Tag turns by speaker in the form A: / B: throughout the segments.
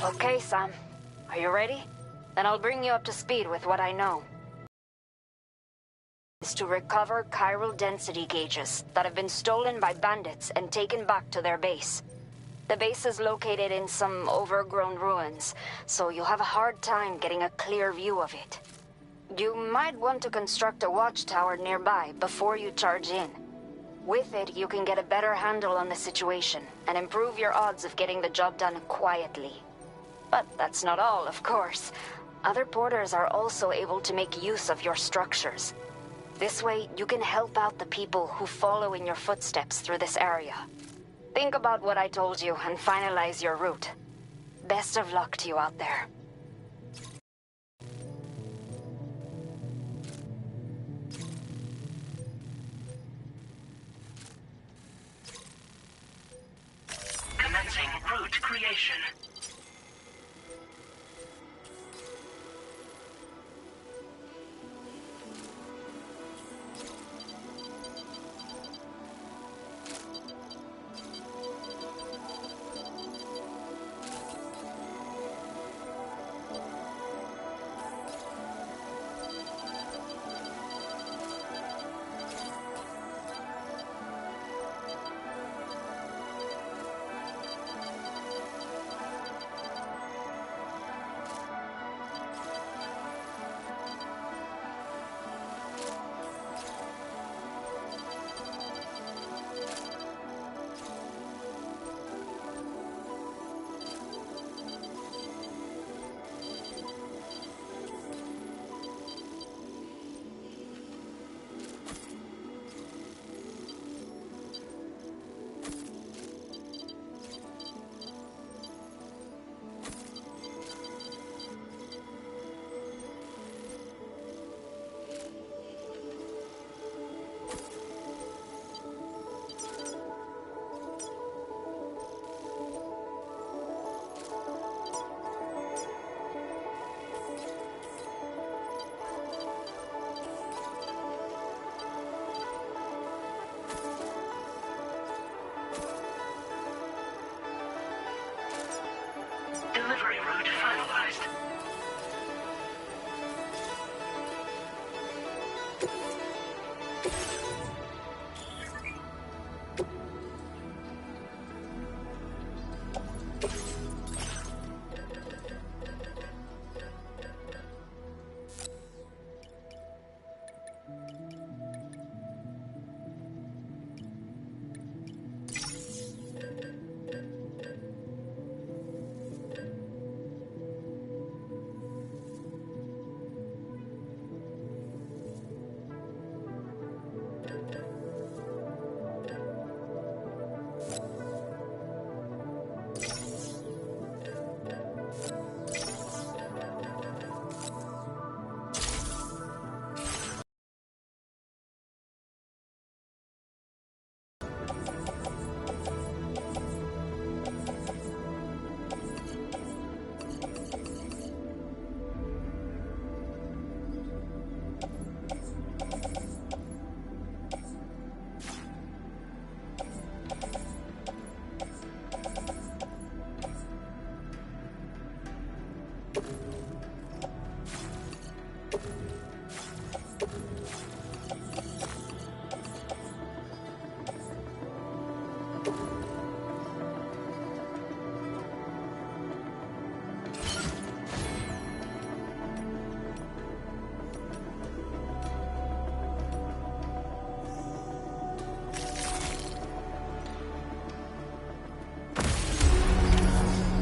A: Okay, Sam. Are you ready? Then I'll bring you up to speed with what I know. Is to recover chiral density gauges that have been stolen by bandits and taken back to their base. The base is located in some overgrown ruins, so you'll have a hard time getting a clear view of it. You might want to construct a watchtower nearby before you charge in. With it, you can get a better handle on the situation and improve your odds of getting the job done quietly. But that's not all, of course. Other porters are also able to make use of your structures. This way, you can help out the people who follow in your footsteps through this area. Think about what I told you and finalize your route. Best of luck to you out there.
B: Commencing route creation. Delivery route finalized.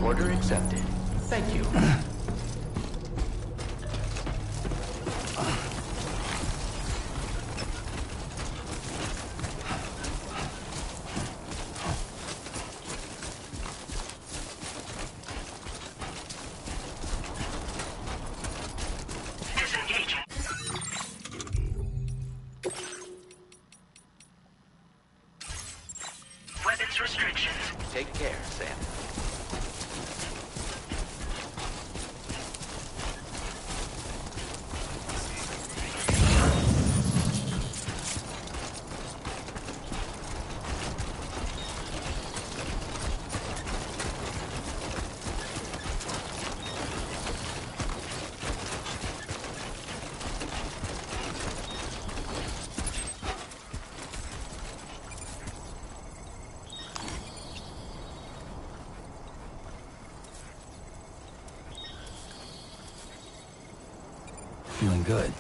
C: Order accepted. Thank you.
B: Disengaging. Weapons restrictions.
C: Take care, Sam.
D: Feeling good.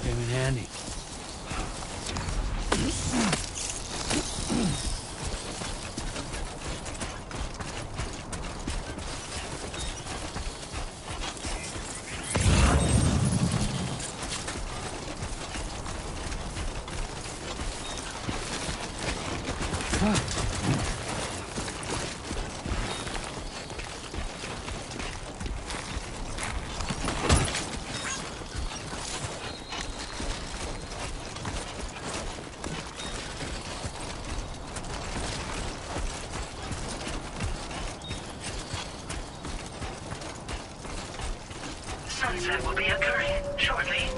D: Came in handy.
B: Sunset will be occurring shortly.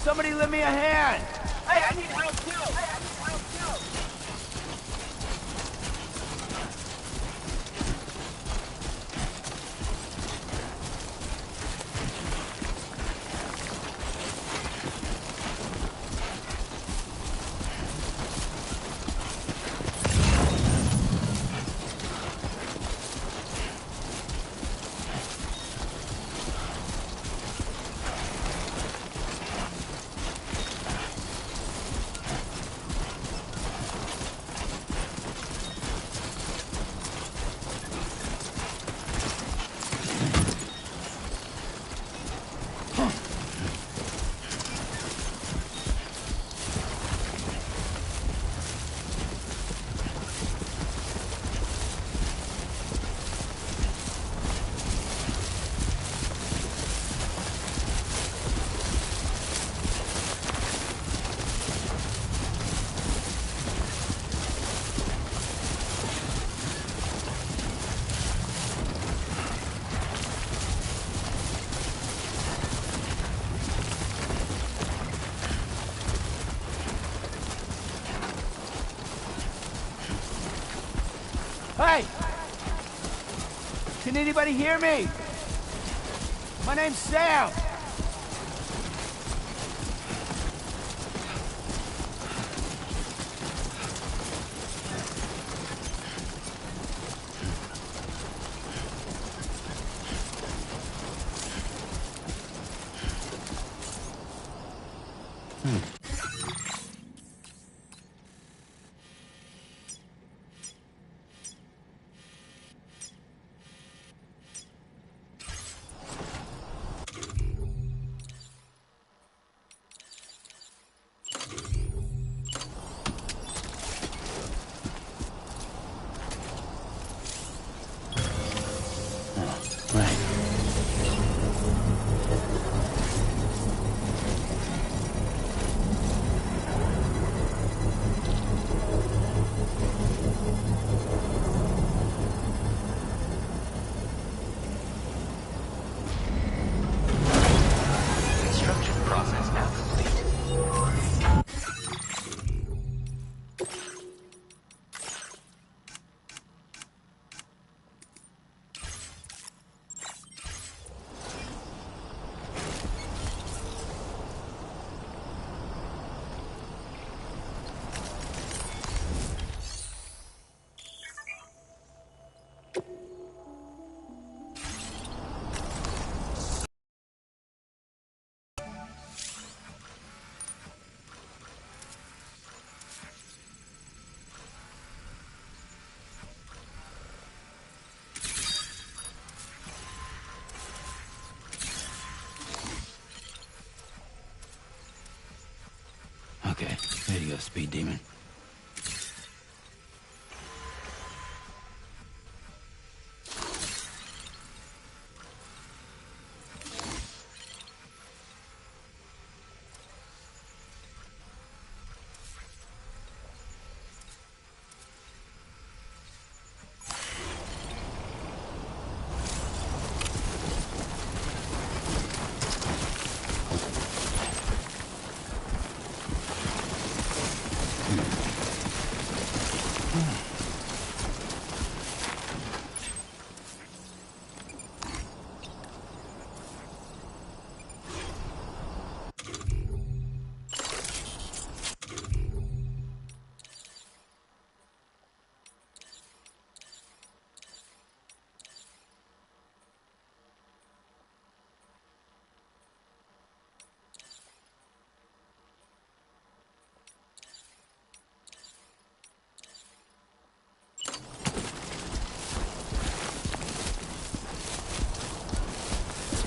D: Somebody lend me a hand!
E: Hey, I need help too! Hey, I need help too!
D: Hey! Can anybody hear me? My name's Sam.
C: Construction process now complete.
D: Okay, there you go, Speed Demon.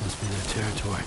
D: Must be their territory.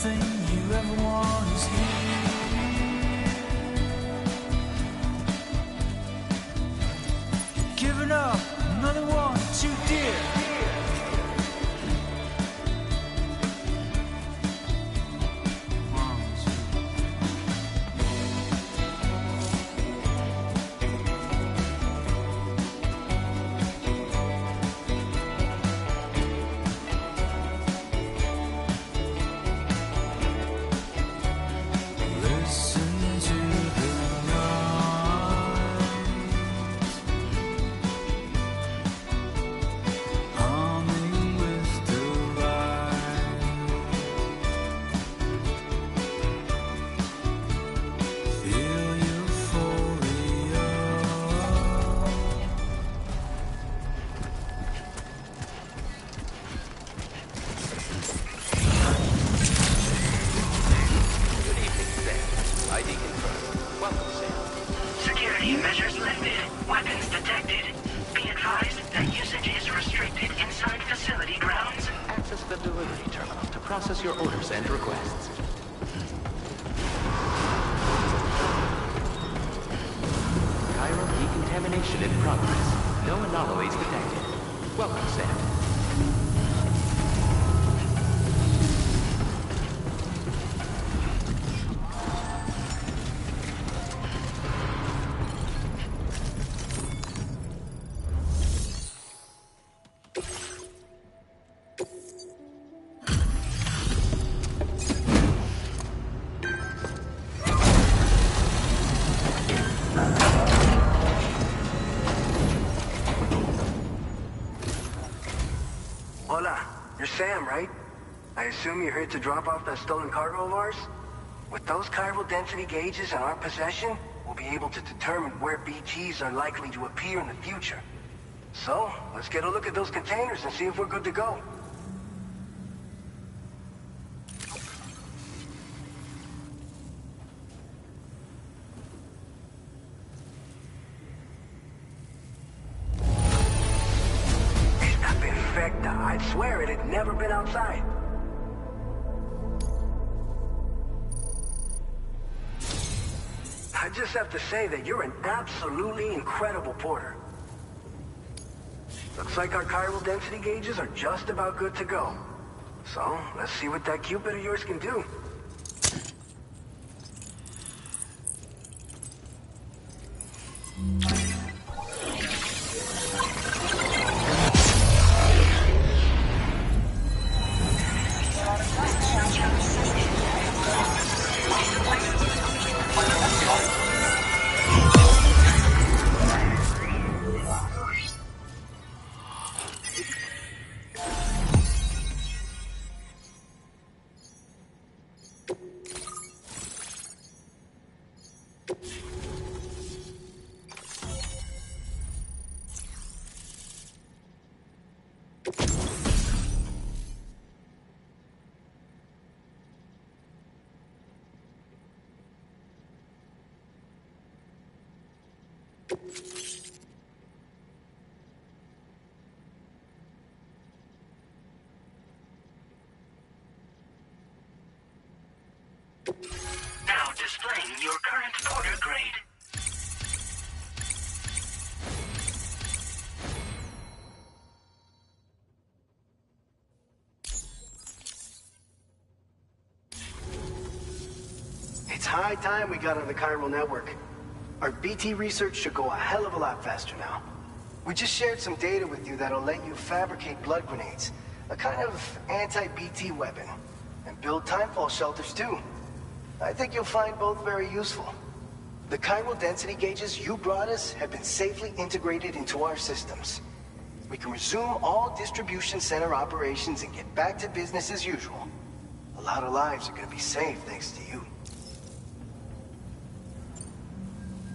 F: everything you ever want is here. Giving up, another one too dear.
C: Process your orders and requests. Chiral decontamination in progress. No anomalies detected. Welcome, Sam.
G: Sam, right? I assume you're here to drop off that stolen cargo of ours? With those chiral density gauges in our possession, we'll be able to determine where BTs are likely to appear in the future. So, let's get a look at those containers and see if we're good to go. I'd swear it had never been outside. I just have to say that you're an absolutely incredible porter. Looks like our chiral density gauges are just about good to go. So, let's see what that Cupid of yours can do.
B: Now displaying your current porter grade.
G: It's high time we got on the chiral network. Our BT research should go a hell of a lot faster now. We just shared some data with you that'll let you fabricate blood grenades, a kind of anti-BT weapon, and build timefall shelters too. I think you'll find both very useful. The chiral density gauges you brought us have been safely integrated into our systems. We can resume all distribution center operations and get back to business as usual. A lot of lives are gonna be saved thanks to you.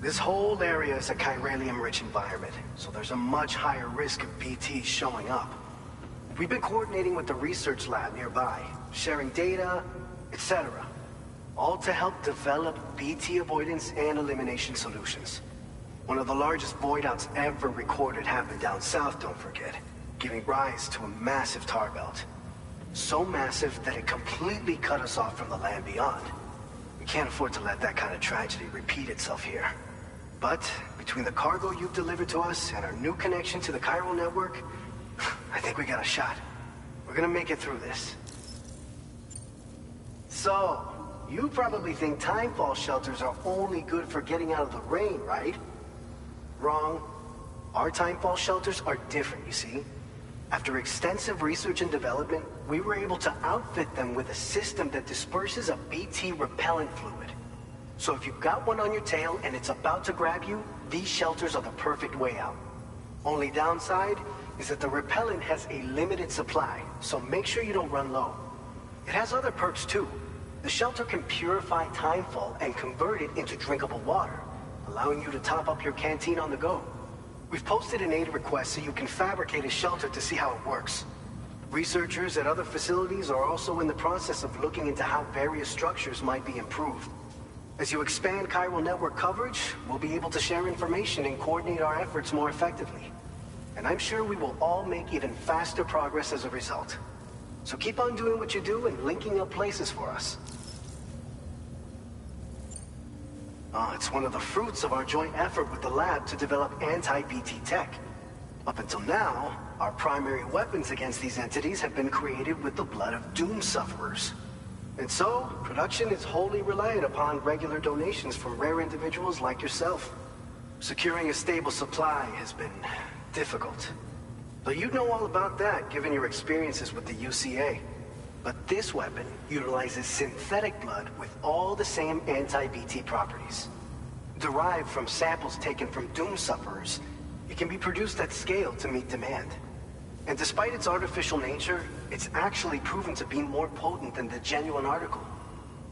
G: This whole area is a chiralium-rich environment, so there's a much higher risk of BTs showing up. We've been coordinating with the research lab nearby, sharing data, etc. All to help develop BT avoidance and elimination solutions. One of the largest void outs ever recorded happened down south, don't forget, giving rise to a massive tar belt. So massive that it completely cut us off from the land beyond. We can't afford to let that kind of tragedy repeat itself here. But between the cargo you've delivered to us and our new connection to the chiral network, I think we got a shot. We're gonna make it through this. So, you probably think timefall shelters are only good for getting out of the rain, right? Wrong. Our timefall shelters are different, you see. After extensive research and development, we were able to outfit them with a system that disperses a BT repellent fluid. So if you've got one on your tail and it's about to grab you, these shelters are the perfect way out. Only downside is that the repellent has a limited supply, so make sure you don't run low. It has other perks too. The shelter can purify timefall and convert it into drinkable water, allowing you to top up your canteen on the go. We've posted an aid request so you can fabricate a shelter to see how it works. Researchers at other facilities are also in the process of looking into how various structures might be improved. As you expand chiral network coverage, we'll be able to share information and coordinate our efforts more effectively. And I'm sure we will all make even faster progress as a result. So keep on doing what you do and linking up places for us. It's one of the fruits of our joint effort with the lab to develop anti-BT tech. Up until now, our primary weapons against these entities have been created with the blood of doom sufferers. And so, production is wholly reliant upon regular donations from rare individuals like yourself. Securing a stable supply has been difficult. But you'd know all about that given your experiences with the UCA. But this weapon utilizes synthetic blood with all the same anti-BT properties. Derived from samples taken from doom sufferers, it can be produced at scale to meet demand. And despite its artificial nature, it's actually proven to be more potent than the genuine article.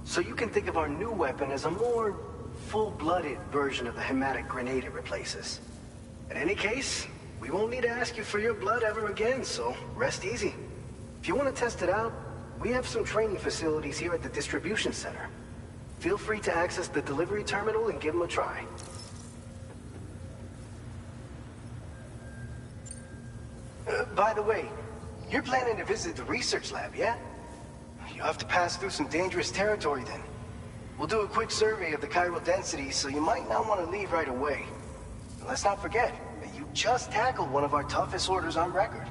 G: So you can think of our new weapon as a more full-blooded version of the hematic grenade it replaces. In any case, we won't need to ask you for your blood ever again, so rest easy. If you want to test it out, we have some training facilities here at the distribution center. Feel free to access the delivery terminal and give them a try. By the way, you're planning to visit the research lab, yeah? You'll have to pass through some dangerous territory then. We'll do a quick survey of the chiral density, so you might not want to leave right away. And let's not forget that you just tackled one of our toughest orders on record.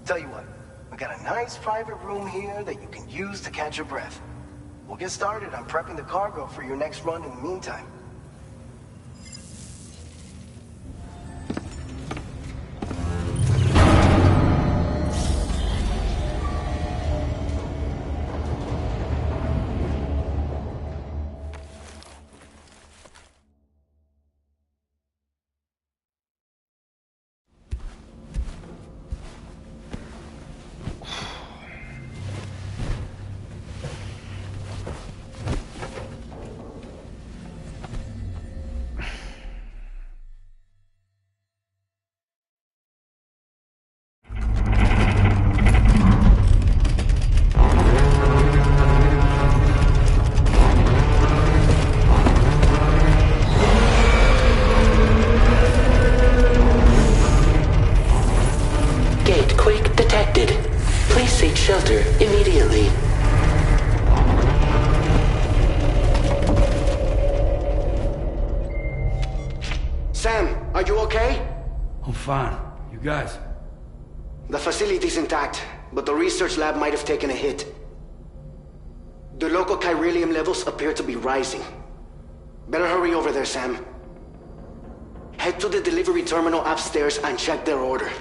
G: Tell you what, we got a nice private room here that you can use to catch your breath. We'll get started on prepping the cargo for your next run in the meantime.
H: Shelter immediately.
G: Sam, are you okay?
D: I'm fine. You guys?
G: The facility's intact, but the research lab might have taken a hit. The local chiralium levels appear to be rising. Better hurry over there, Sam. Head to the delivery terminal upstairs and check their order.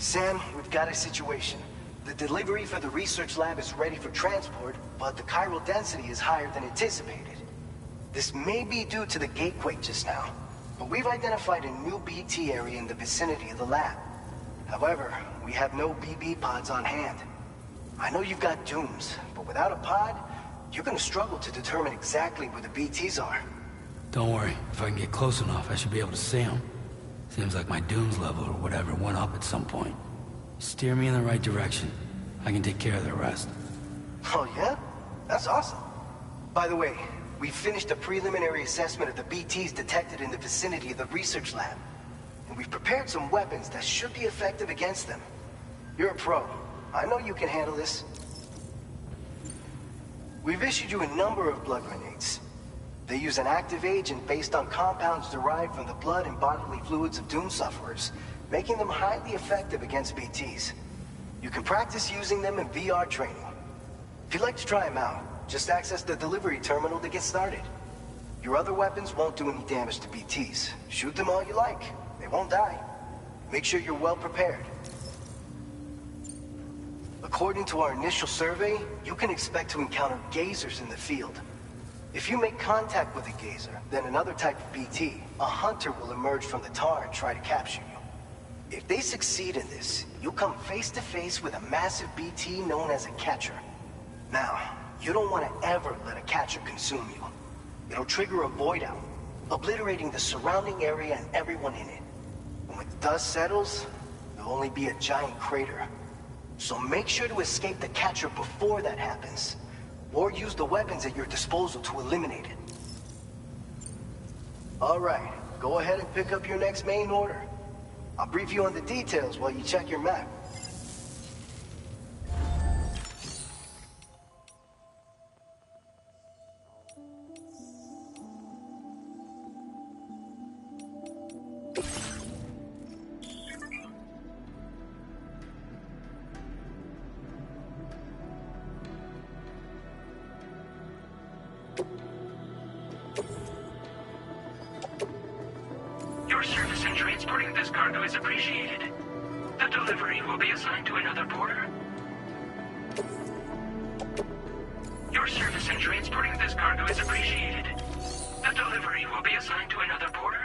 G: Sam, we've got a situation. The delivery for the research lab is ready for transport, but the chiral density is higher than anticipated. This may be due to the gatequake just now, but we've identified a new BT area in the vicinity of the lab. However, we have no BB pods on hand. I know you've got dooms, but without a pod, you're gonna struggle to determine exactly where the BTs are.
H: Don't worry. If I can get close enough, I should be able to see them. Seems like my dooms level or whatever went up at some point. Steer me in the right direction. I can take care of the rest.
G: Oh yeah? That's awesome. By the way, we finished a preliminary assessment of the BTs detected in the vicinity of the research lab. And we've prepared some weapons that should be effective against them. You're a pro. I know you can handle this. We've issued you a number of blood grenades. They use an active agent based on compounds derived from the blood and bodily fluids of Doom sufferers, making them highly effective against BTs. You can practice using them in VR training. If you'd like to try them out, just access the delivery terminal to get started. Your other weapons won't do any damage to BTs. Shoot them all you like. They won't die. Make sure you're well prepared. According to our initial survey, you can expect to encounter gazers in the field. If you make contact with a gazer, then another type of BT, a hunter will emerge from the tar and try to capture you. If they succeed in this, you'll come face to face with a massive BT known as a catcher. Now, you don't want to ever let a catcher consume you. It'll trigger a void out, obliterating the surrounding area and everyone in it. And when the dust settles, there'll only be a giant crater. So make sure to escape the catcher before that happens, or use the weapons at your disposal to eliminate it. All right, go ahead and pick up your next main order. I'll brief you on the details while you check your map.
B: Your service in transporting this cargo is appreciated. The delivery will be assigned to another porter. Your service in transporting this cargo is appreciated. The delivery will be assigned to another porter.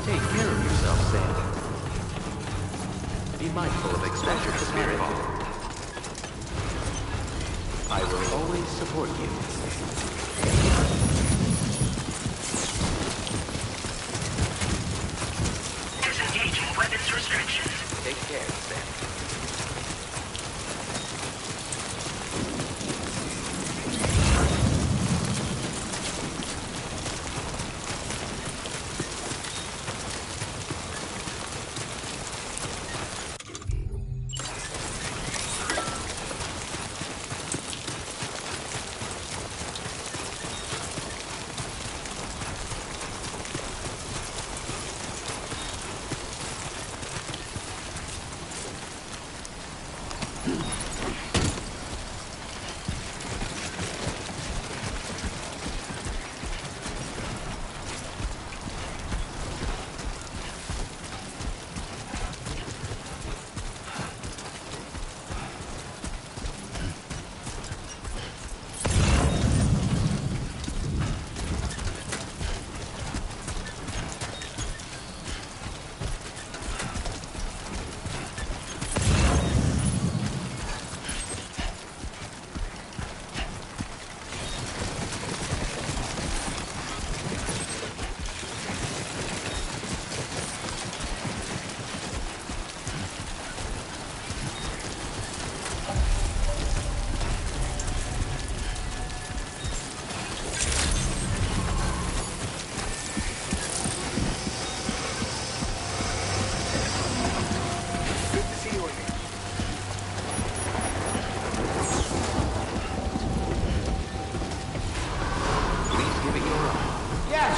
C: Take care of yourself, Sam. Be mindful of exposure to spirit. I will always support you.
B: Disengaging weapons restrictions.
C: Take care, Sam.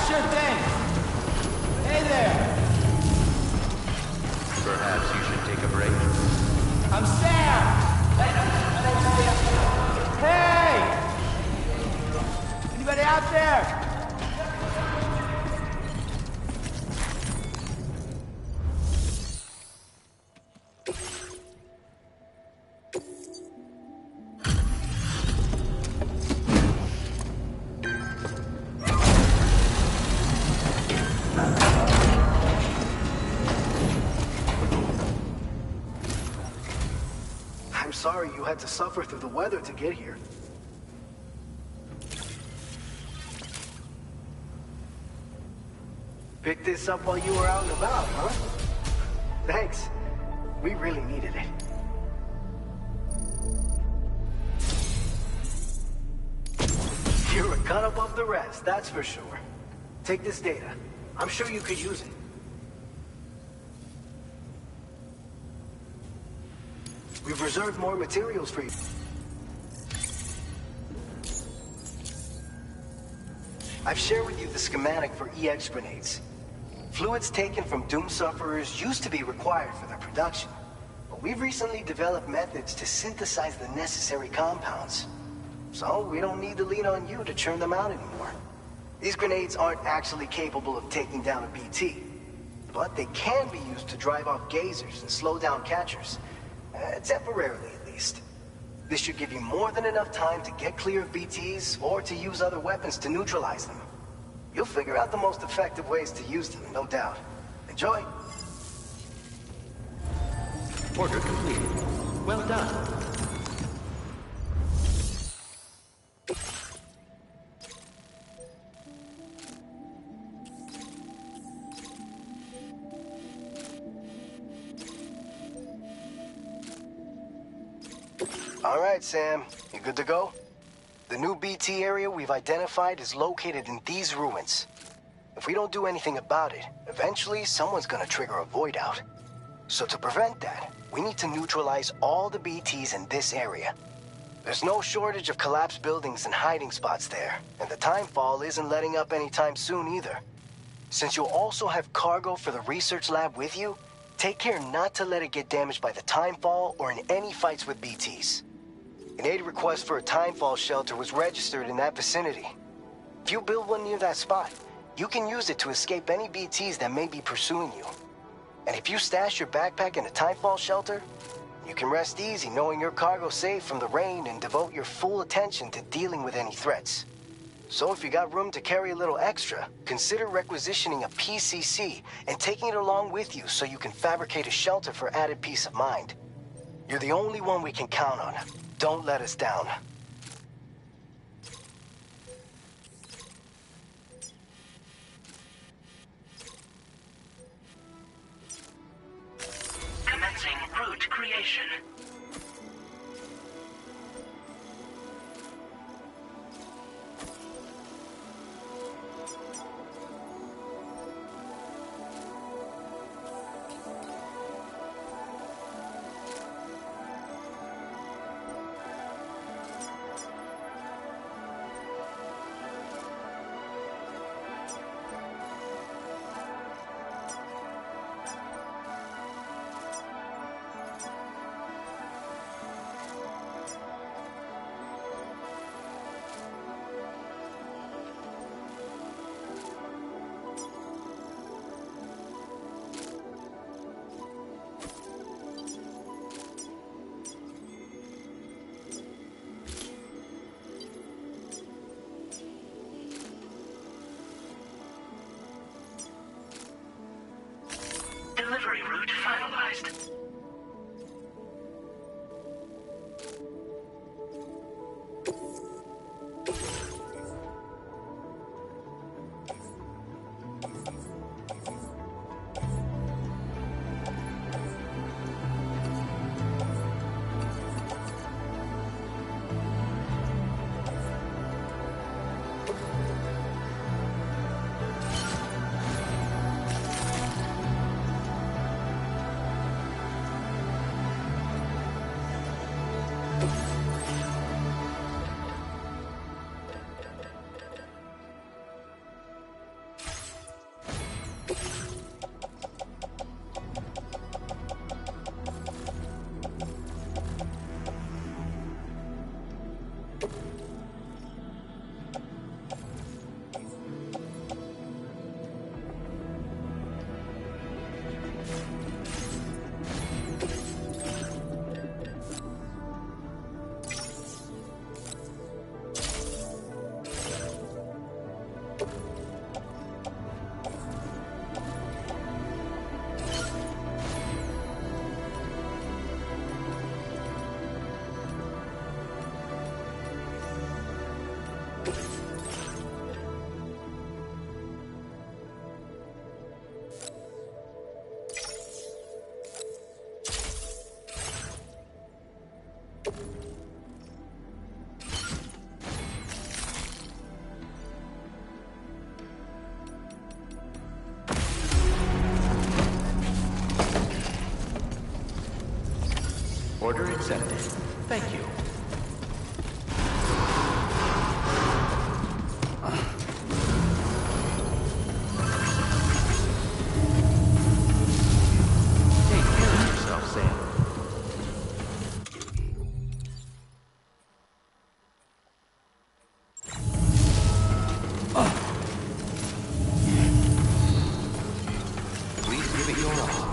D: Sure thing. Hey there.
C: Perhaps you should take a break.
D: I'm Sam. Hey! Anybody out there?
G: Sorry you had to suffer through the weather to get here. Picked this up while you were out and about, huh? Thanks. We really needed it. You're a cut above the rest, that's for sure. Take this data. I'm sure you could use it. We've reserved more materials for you. I've shared with you the schematic for EX grenades. Fluids taken from Doom sufferers used to be required for their production, but we've recently developed methods to synthesize the necessary compounds. So we don't need to lean on you to churn them out anymore. These grenades aren't actually capable of taking down a BT, but they can be used to drive off gazers and slow down catchers. Temporarily, at least. This should give you more than enough time to get clear of BTs or to use other weapons to neutralize them. You'll figure out the most effective ways to use them, no doubt. Enjoy.
C: Order completed. Well done.
G: All right, Sam. You good to go? The new BT area we've identified is located in these ruins. If we don't do anything about it, eventually someone's gonna trigger a void out. So to prevent that, we need to neutralize all the BTs in this area. There's no shortage of collapsed buildings and hiding spots there, and the timefall isn't letting up anytime soon either. Since you'll also have cargo for the research lab with you, take care not to let it get damaged by the timefall or in any fights with BTs. An aid request for a timefall shelter was registered in that vicinity. If you build one near that spot, you can use it to escape any BTs that may be pursuing you. And if you stash your backpack in a timefall shelter, you can rest easy knowing your cargo's safe from the rain and devote your full attention to dealing with any threats. So if you got room to carry a little extra, consider requisitioning a PCC and taking it along with you so you can fabricate a shelter for added peace of mind. You're the only one we can count on. Don't let us down.
B: destination. Delivery route finalized.
C: Order accepted. Thank you. Take care of yourself, Sam. Please give it your all.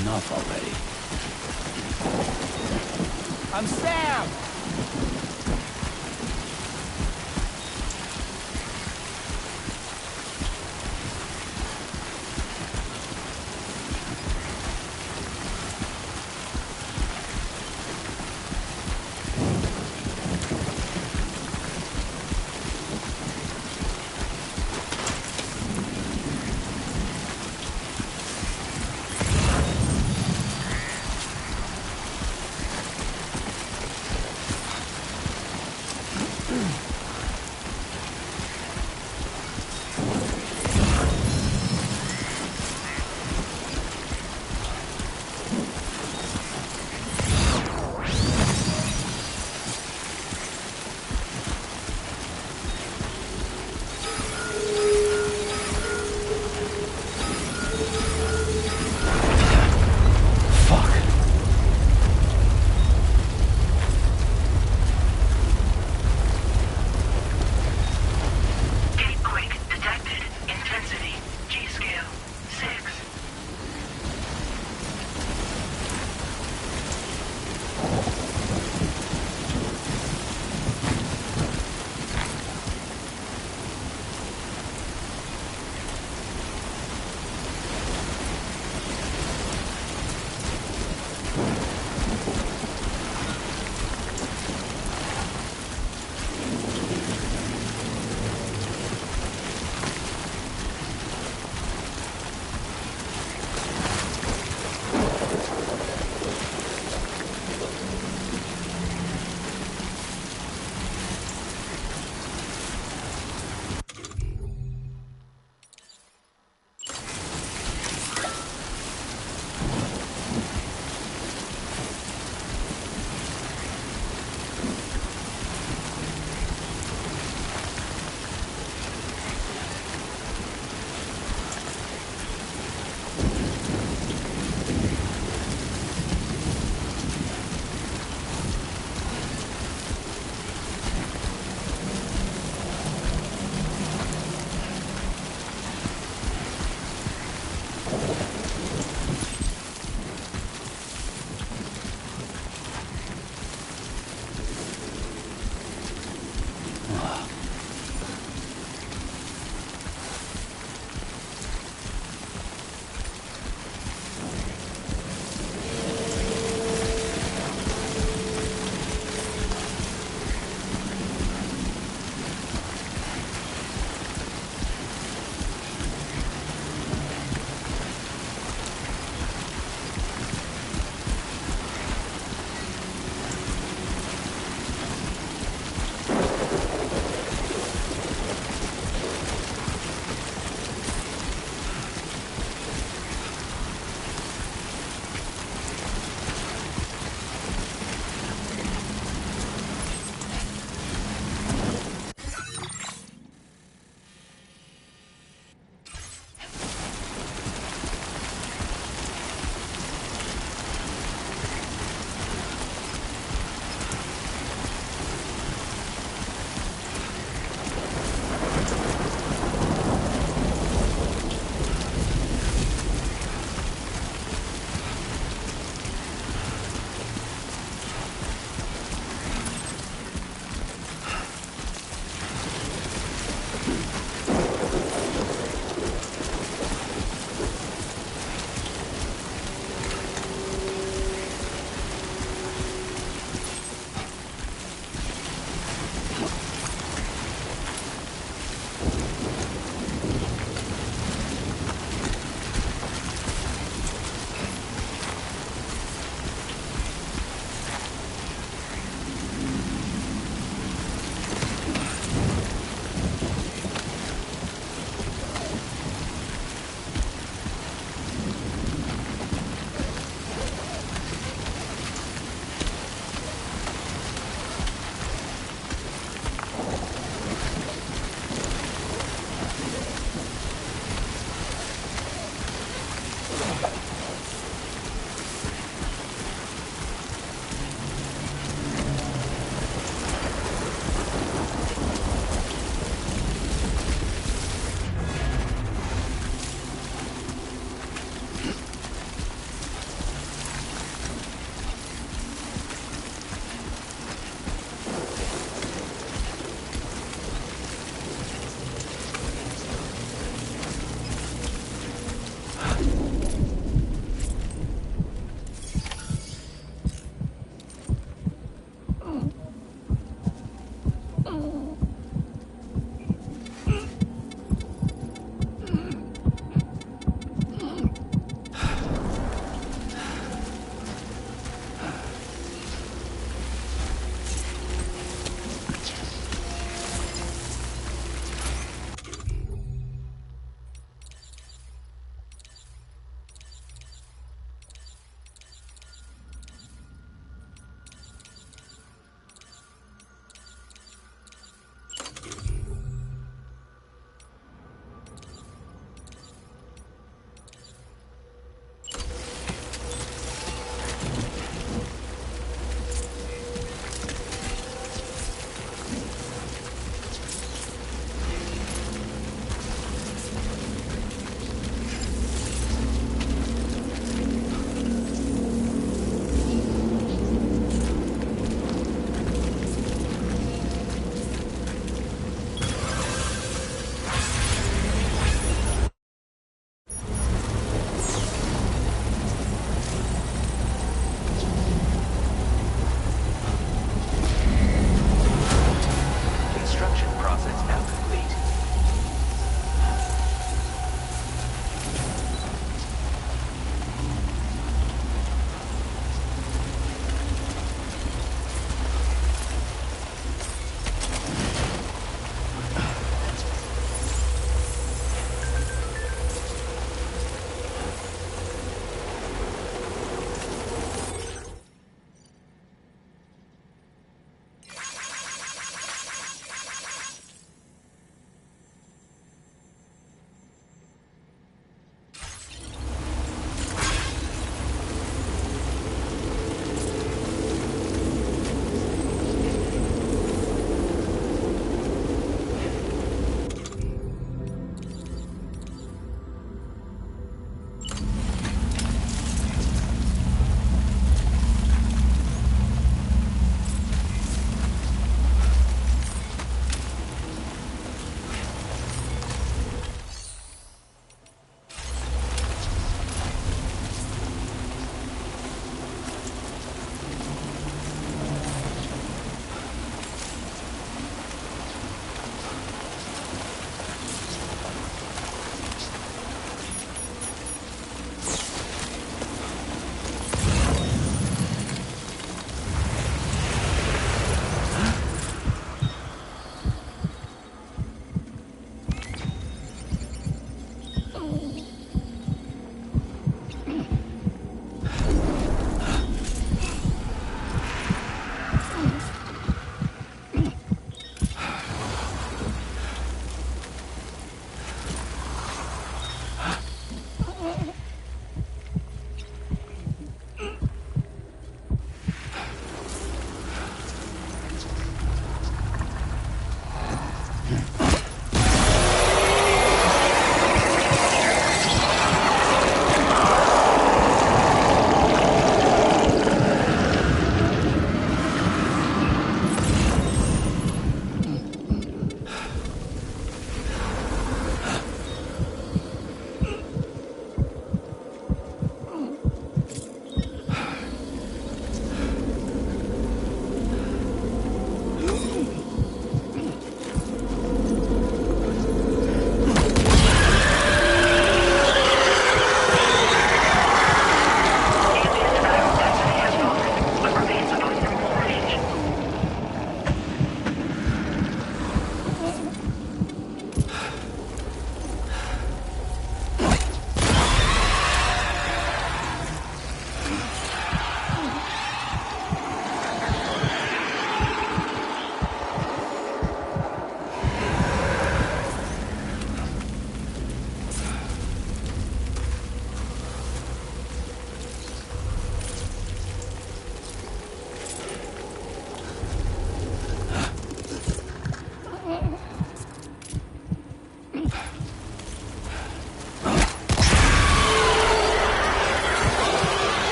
H: enough already.
D: I'm Sam!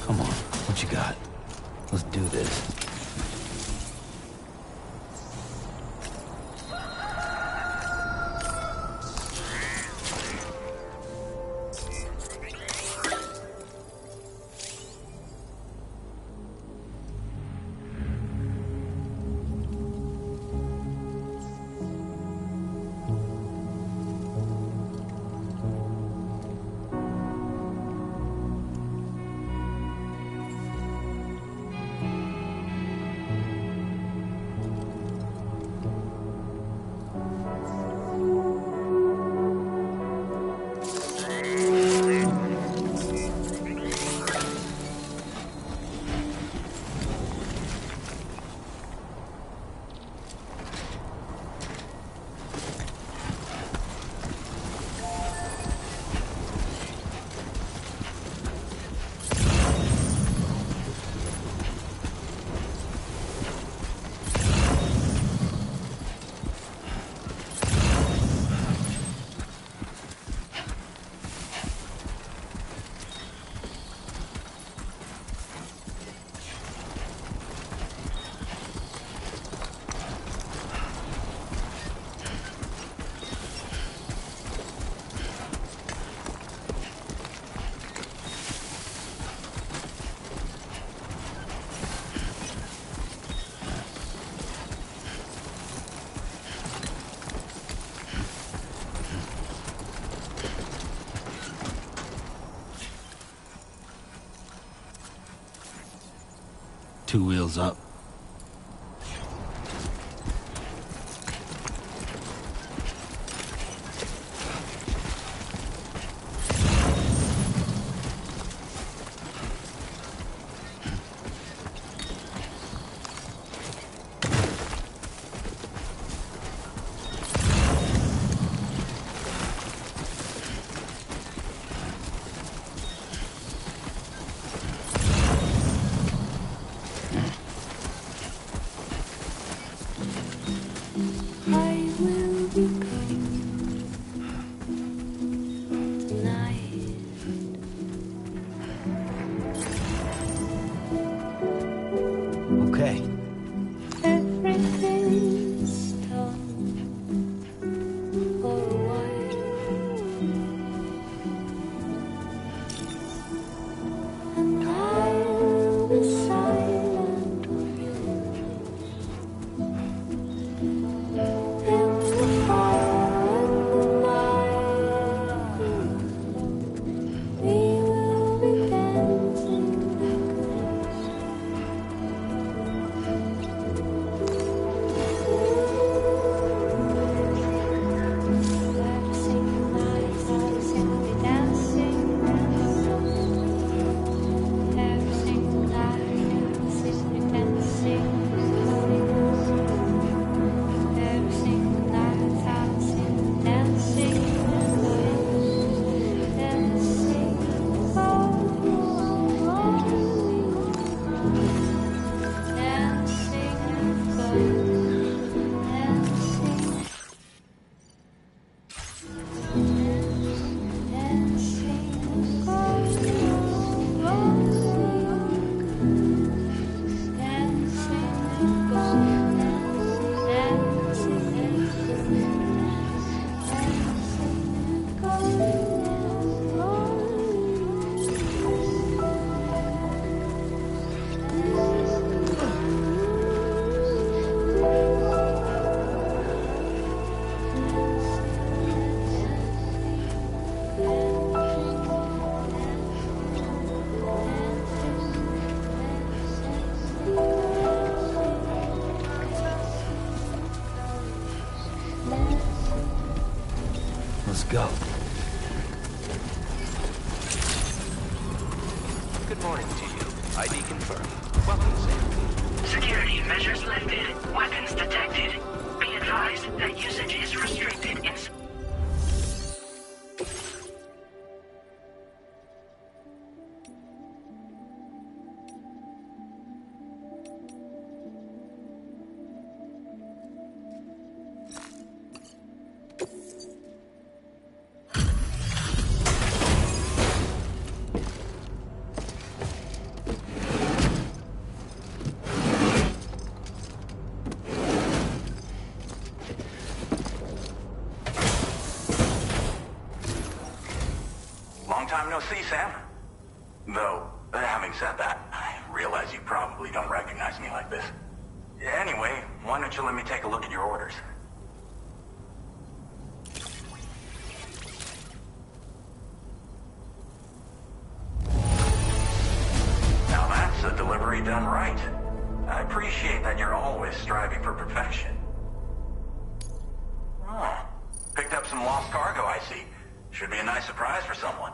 H: Come on, what you got? Let's do this. Two wheels up. let's go.
C: Good morning to you. ID confirmed. Welcome, Sam.
B: Security measures lifted. Weapons detected. Be advised that usage is restricted in...
I: Long time no see, Sam. Though, having said that, I realize you probably don't recognize me like this. Anyway, why don't you let me take a look at your orders? Now that's a delivery done right. I appreciate that you're always striving for perfection. Oh, picked up some lost cargo, I see. Should be a nice surprise for someone.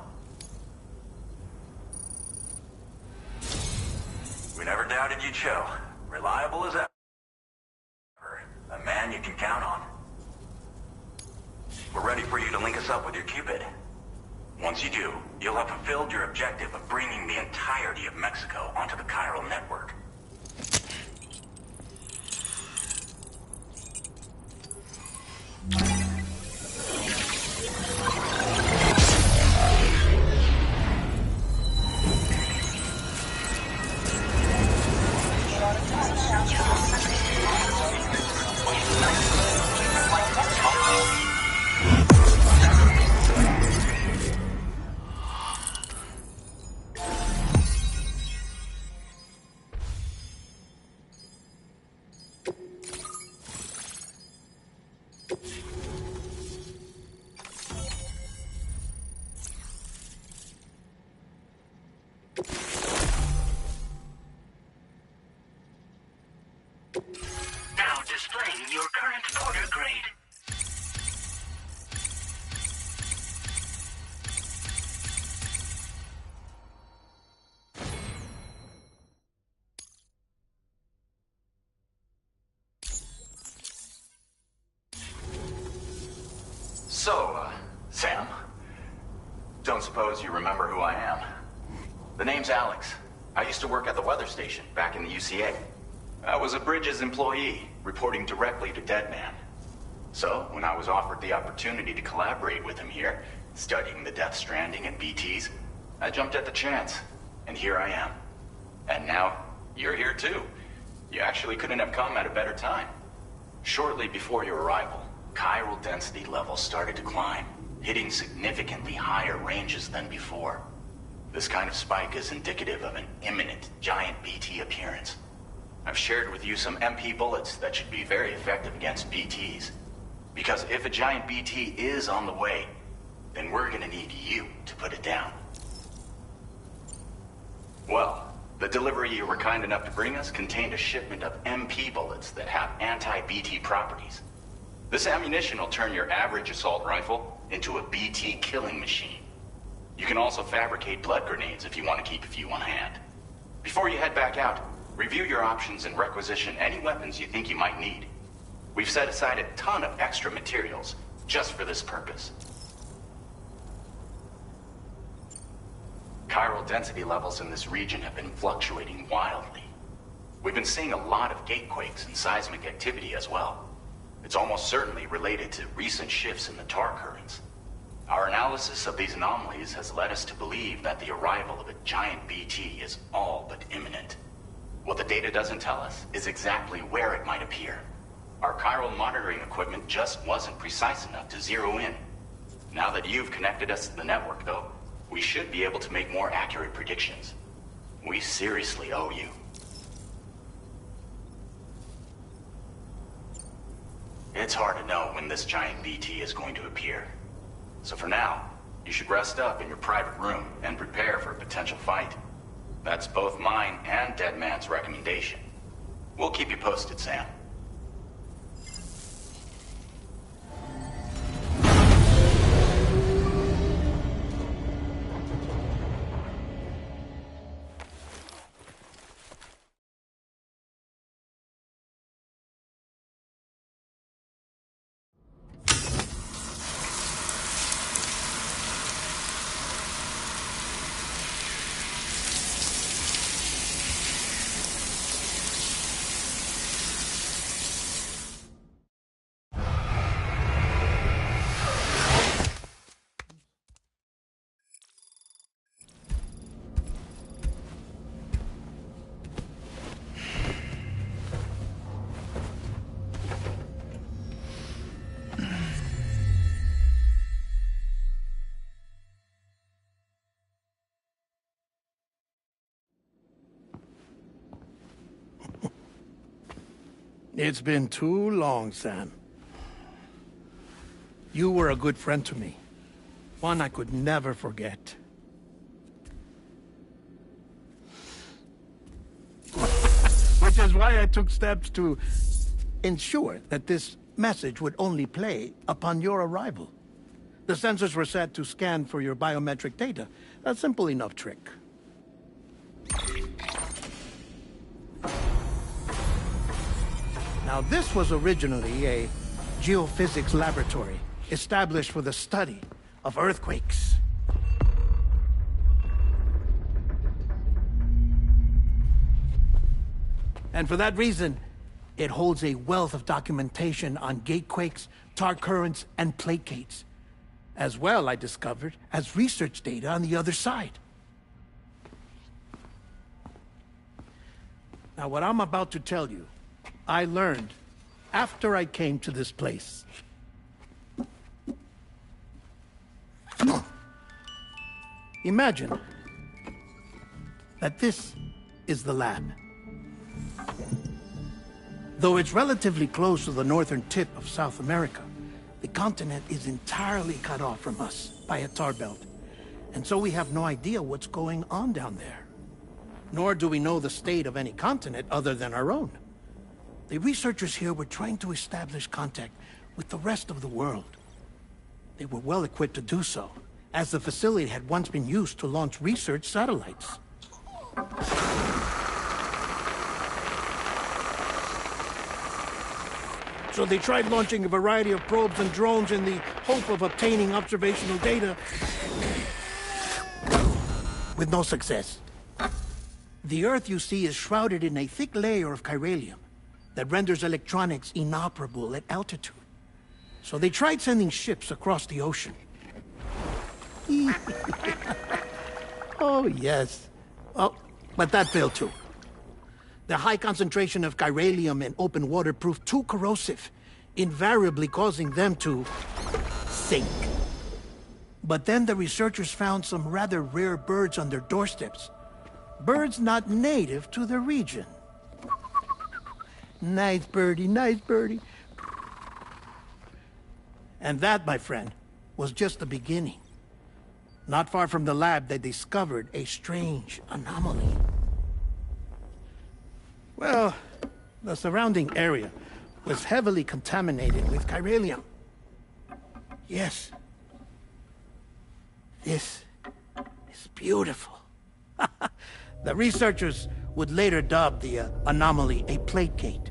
I: We never doubted you'd show. Reliable as ever. A man you can count on. We're ready for you to link us up with your Cupid. Once you do, you'll have fulfilled your objective of bringing the entirety of Mexico onto the chiral network.
B: Now displaying your current order grade.
I: So, Sam, don't suppose you remember who I am? The name's Alex. I used to work at the weather station back in the UCA. I was a Bridges employee, reporting directly to Deadman. So, when I was offered the opportunity to collaborate with him here, studying the Death Stranding and BTs, I jumped at the chance, and here I am. And now, you're here too. You actually couldn't have come at a better time. Shortly before your arrival, chiral density levels started to climb, hitting significantly higher ranges than before. This kind of spike is indicative of an imminent giant BT appearance. I've shared with you some MP bullets that should be very effective against BTs. Because if a giant BT is on the way, then we're gonna need you to put it down. Well, the delivery you were kind enough to bring us contained a shipment of MP bullets that have anti-BT properties. This ammunition will turn your average assault rifle into a BT killing machine. You can also fabricate blood grenades if you want to keep a few on hand. Before you head back out, review your options and requisition any weapons you think you might need. We've set aside a ton of extra materials just for this purpose. Chiral density levels in this region have been fluctuating wildly. We've been seeing a lot of gatequakes and seismic activity as well. It's almost certainly related to recent shifts in the tar currents. Our analysis of these anomalies has led us to believe that the arrival of a giant BT is all but imminent. What the data doesn't tell us is exactly where it might appear. Our chiral monitoring equipment just wasn't precise enough to zero in. Now that you've connected us to the network, though, we should be able to make more accurate predictions. We seriously owe you. It's hard to know when this giant BT is going to appear. So for now, you should rest up in your private room and prepare for a potential fight. That's both mine and Deadman's recommendation. We'll keep you posted, Sam.
J: It's been too long, Sam. You were a good friend to me. One I could never forget. Which is why I took steps to ensure that this message would only play upon your arrival. The sensors were set to scan for your biometric data. A simple enough trick. Now, this was originally a geophysics laboratory established for the study of earthquakes. And for that reason, it holds a wealth of documentation on gatequakes, tar currents, and plate gates. As well, I discovered, as research data on the other side. Now, what I'm about to tell you, I learned after I came to this place. Imagine that this is the lab. Though it's relatively close to the northern tip of South America, the continent is entirely cut off from us by a tar belt. And so we have no idea what's going on down there. Nor do we know the state of any continent other than our own. The researchers here were trying to establish contact with the rest of the world. They were well equipped to do so, as the facility had once been used to launch research satellites. So they tried launching a variety of probes and drones in the hope of obtaining observational data, with no success. The Earth, you see, is shrouded in a thick layer of chiralium that renders electronics inoperable at altitude. So they tried sending ships across the ocean. Oh, yes. Oh, but that failed too. The high concentration of chiralium in open water proved too corrosive, invariably causing them to sink. But then the researchers found some rather rare birds on their doorsteps. Birds not native to the region. Nice birdie, nice birdie. And that, my friend, was just the beginning. Not far from the lab, they discovered a strange anomaly. Well, the surrounding area was heavily contaminated with chiralium. Yes. This is beautiful. The researchers would later dub the anomaly a plate gate.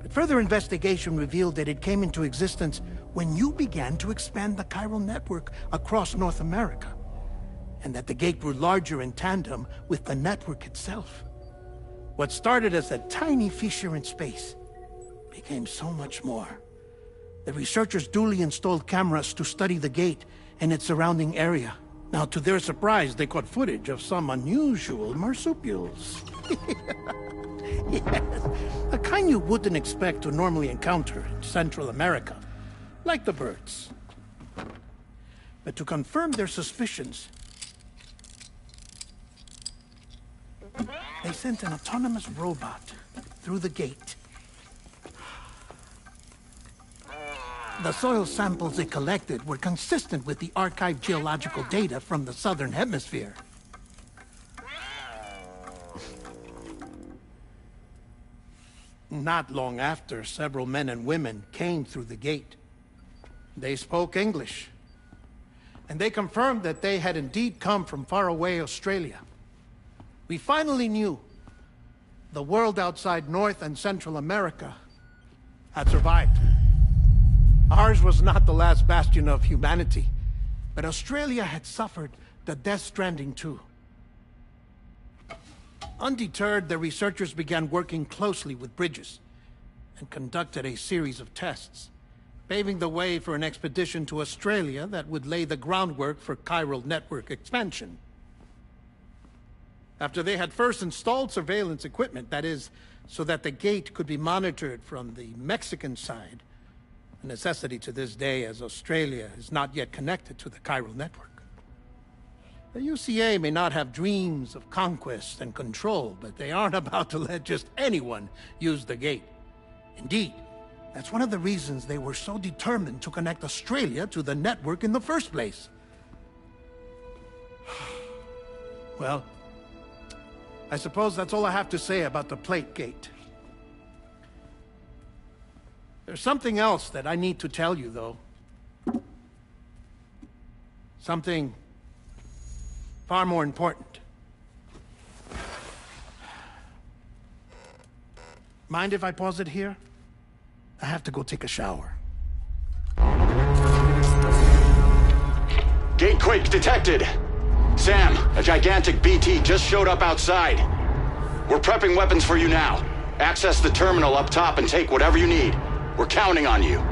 J: But further investigation revealed that it came into existence when you began to expand the chiral network across North America, and that the gate grew larger in tandem with the network itself. What started as a tiny fissure in space became so much more. The researchers duly installed cameras to study the gate and its surrounding area. Now, to their surprise, they caught footage of some unusual marsupials. Yes, a kind you wouldn't expect to normally encounter in Central America, like the birds. But to confirm their suspicions, they sent an autonomous robot through the gate. The soil samples it collected were consistent with the archived geological data from the southern hemisphere. Not long after, several men and women came through the gate. They spoke English, and they confirmed that they had indeed come from faraway Australia. We finally knew the world outside North and Central America had survived. Ours was not the last bastion of humanity, but Australia had suffered the Death Stranding too. Undeterred, the researchers began working closely with Bridges and conducted a series of tests, paving the way for an expedition to Australia that would lay the groundwork for chiral network expansion. After they had first installed surveillance equipment, that is, so that the gate could be monitored from the Mexican side, a necessity to this day as Australia is not yet connected to the chiral network. The UCA may not have dreams of conquest and control, but they aren't about to let just anyone use the gate. Indeed, that's one of the reasons they were so determined to connect Australia to the network in the first place. Well, I suppose that's all I have to say about the Plate Gate. There's something else that I need to tell you, though. Something far more important. Mind if I pause it here? I have to go take a shower.
I: Gate quake detected. Sam, a gigantic BT just showed up outside. We're prepping weapons for you now. Access the terminal up top and take whatever you need. We're counting on you.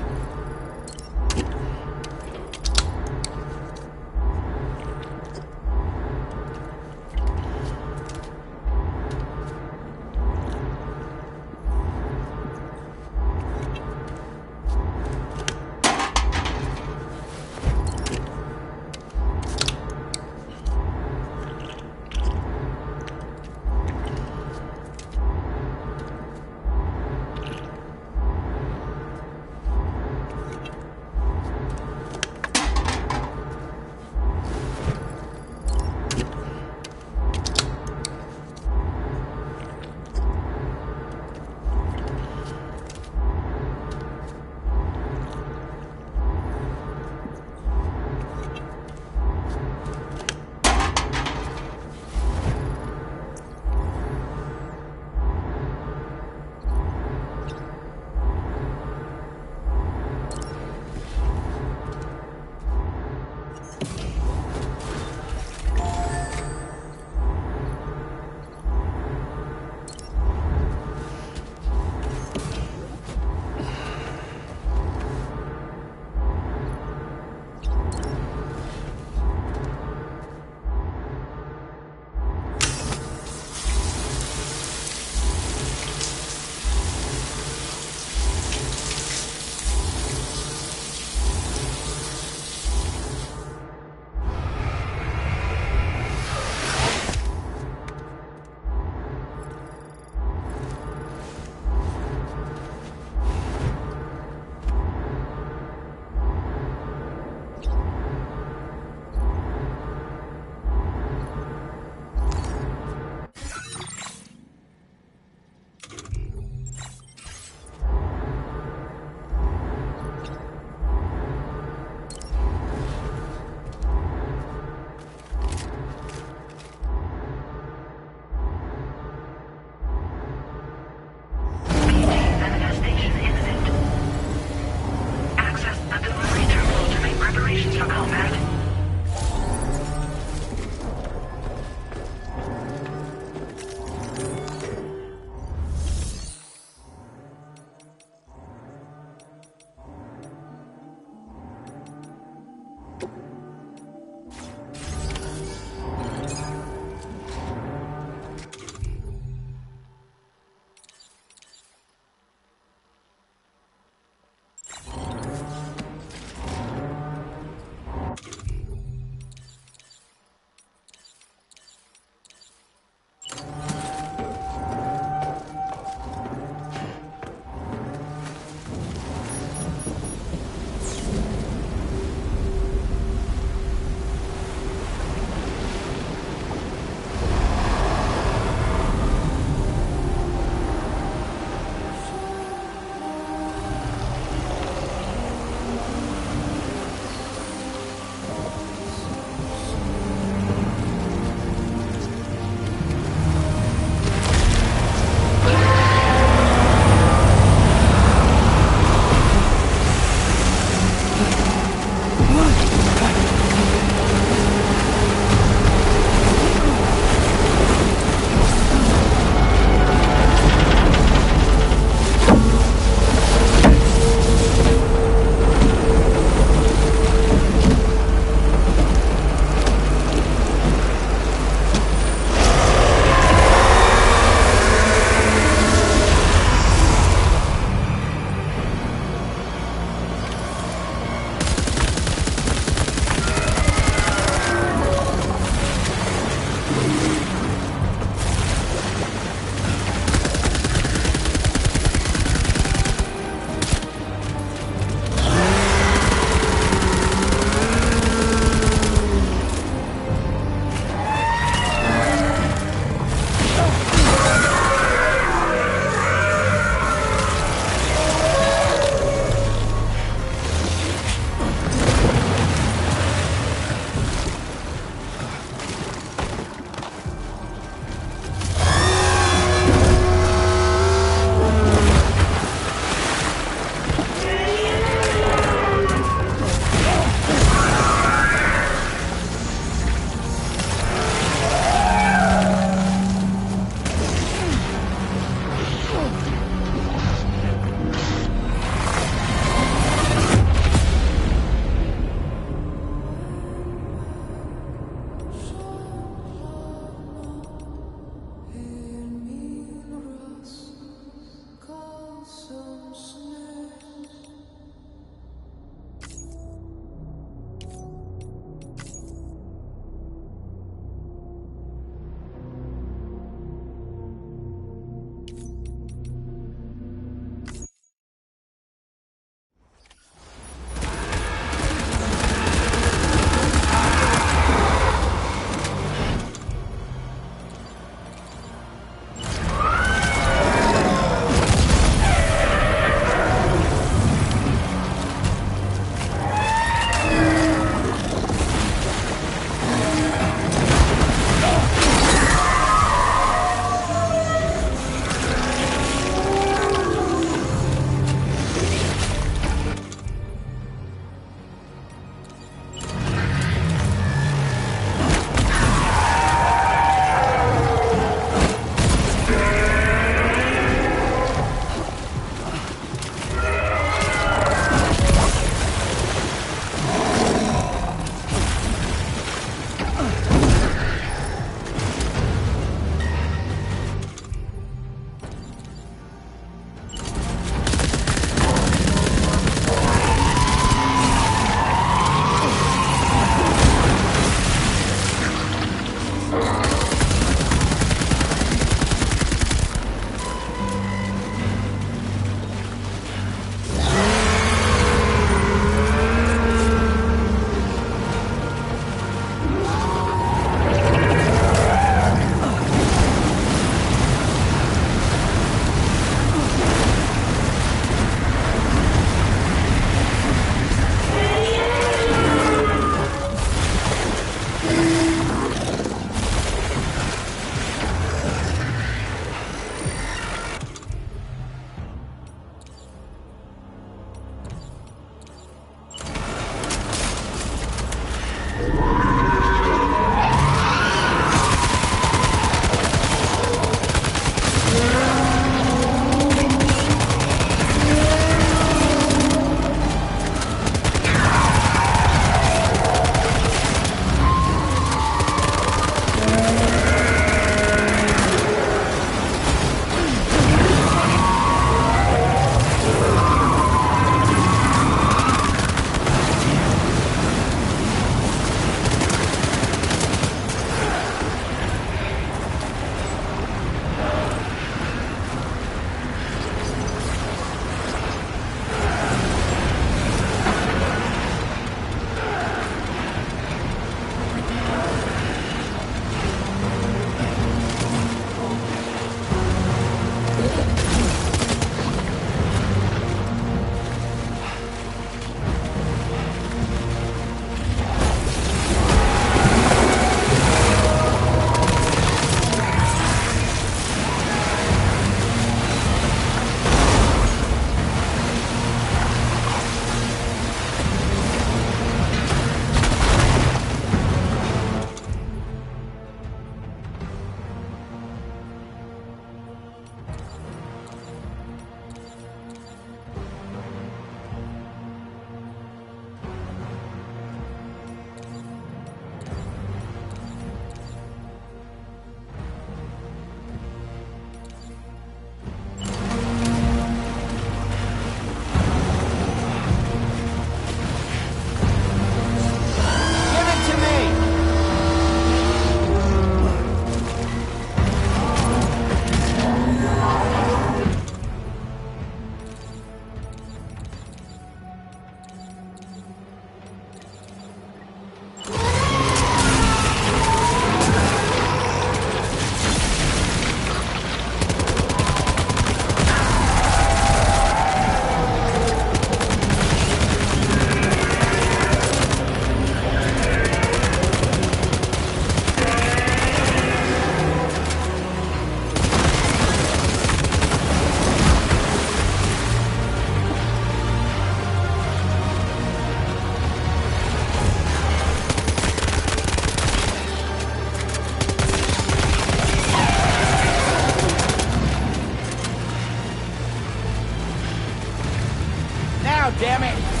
D: Damn it!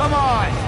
D: Come on!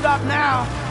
D: Stop now!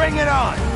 D: Bring it on!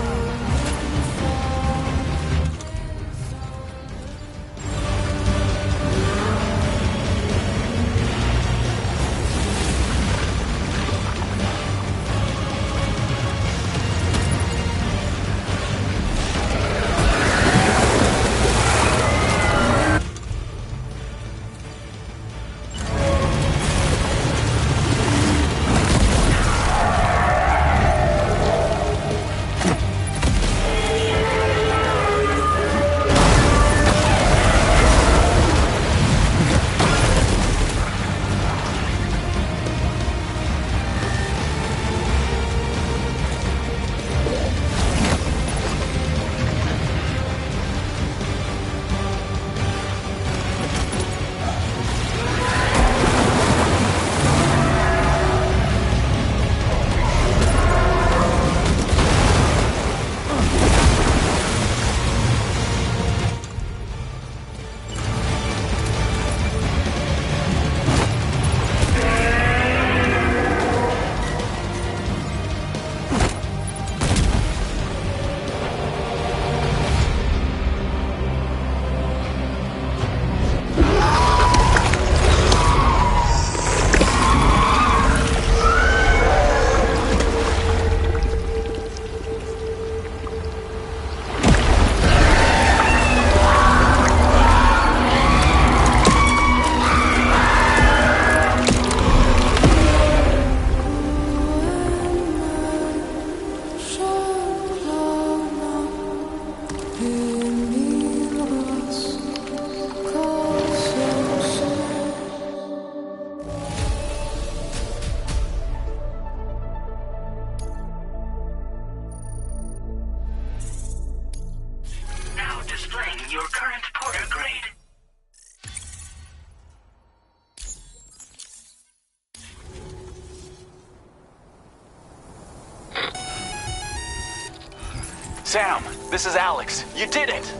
I: Sam, this is Alex. You did it!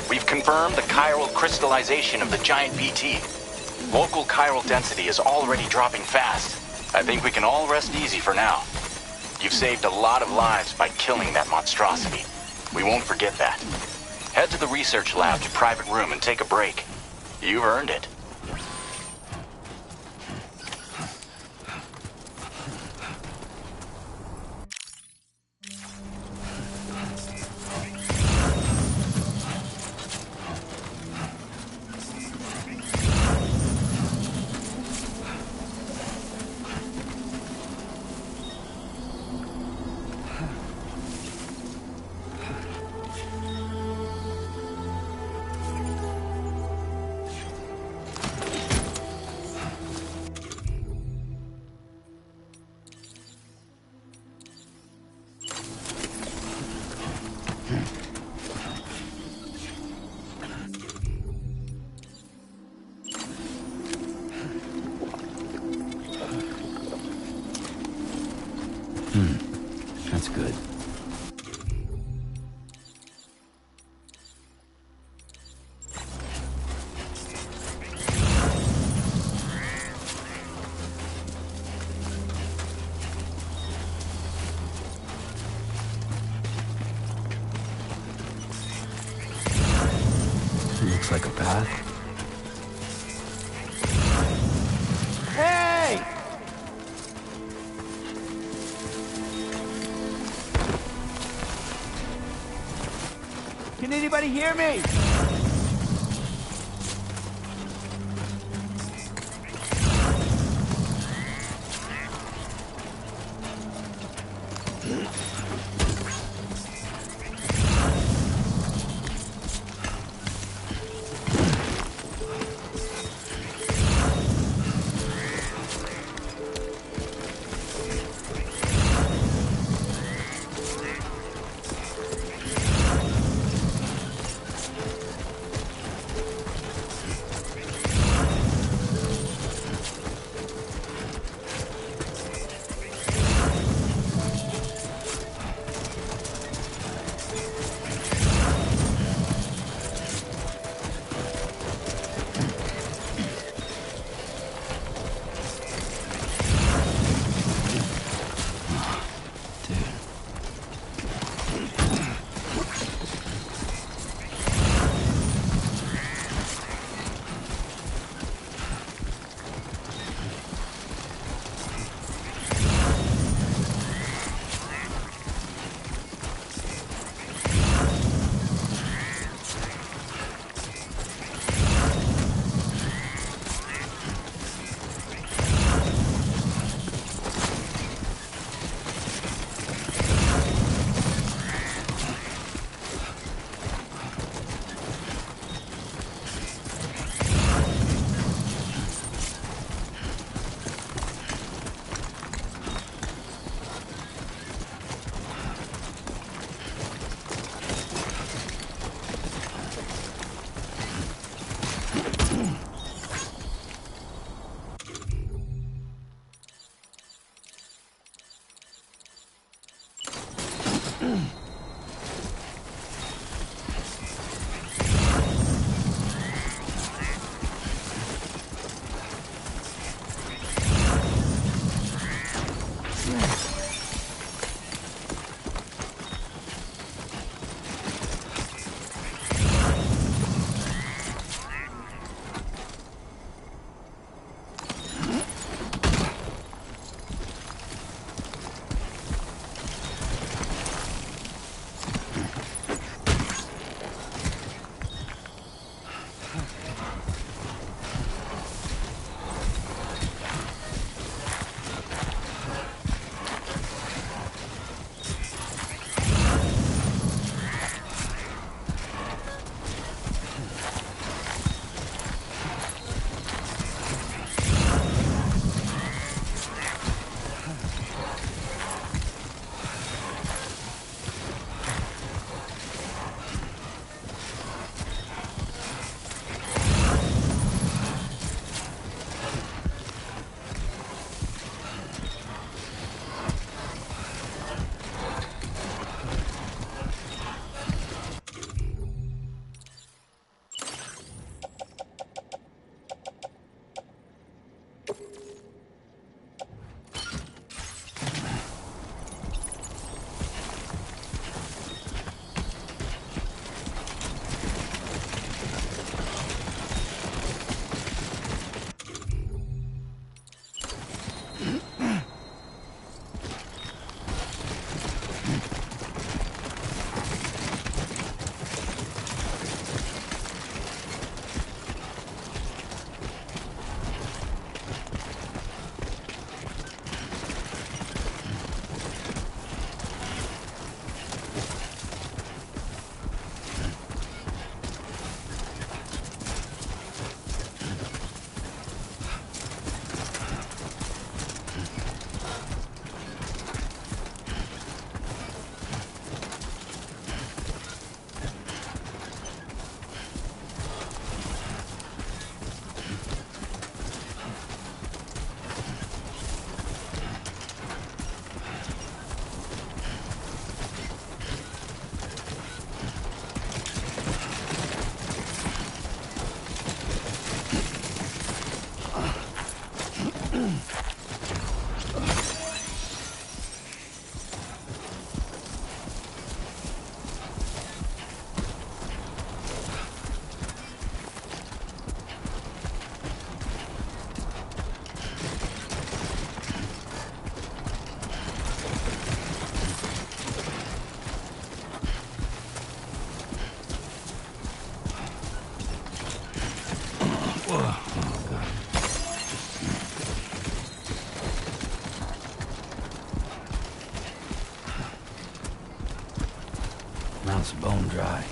I: We've confirmed the chiral crystallization of the giant BT. Local chiral density is already dropping fast. I think we can all rest easy for now. You've saved a lot of lives by killing that monstrosity. We won't forget that. Head to the research lab to private room and take a break. You've earned it.
H: That's good. Looks like a path.
D: Hey! Can anybody hear me?
H: Mouth's bone dry.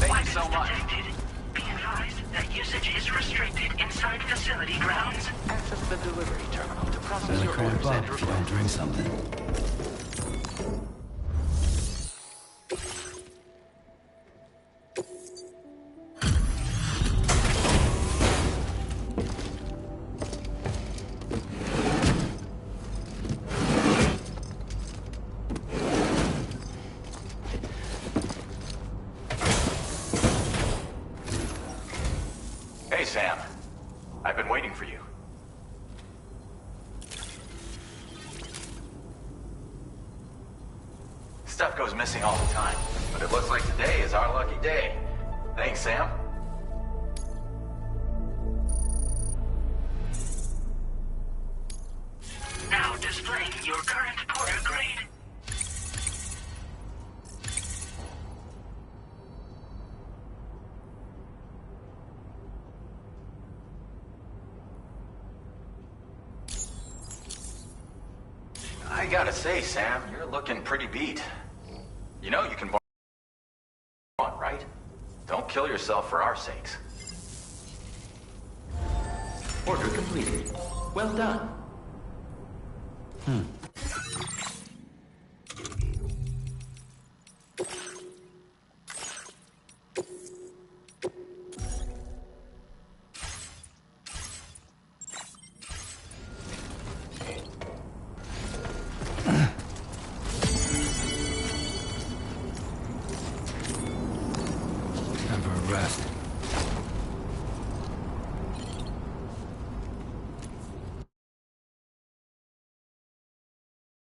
I: Thank you so much.
B: Be advised that usage is restricted inside facility grounds.
C: Access the delivery terminal to process
H: Gonna
C: your
H: cramp
C: orders
H: up
C: and
H: if you
C: report.
H: don't drink something.
I: Hey, Sam. I've been waiting for you. Stuff goes missing all the time, but it looks like today is our lucky day. Thanks, Sam.
B: Now displaying your current porter grade.
I: I gotta say, Sam, you're looking pretty beat. You know you can borrow, right? Don't kill yourself for our sakes.
C: Order completed. Well done.
H: Time for a rest.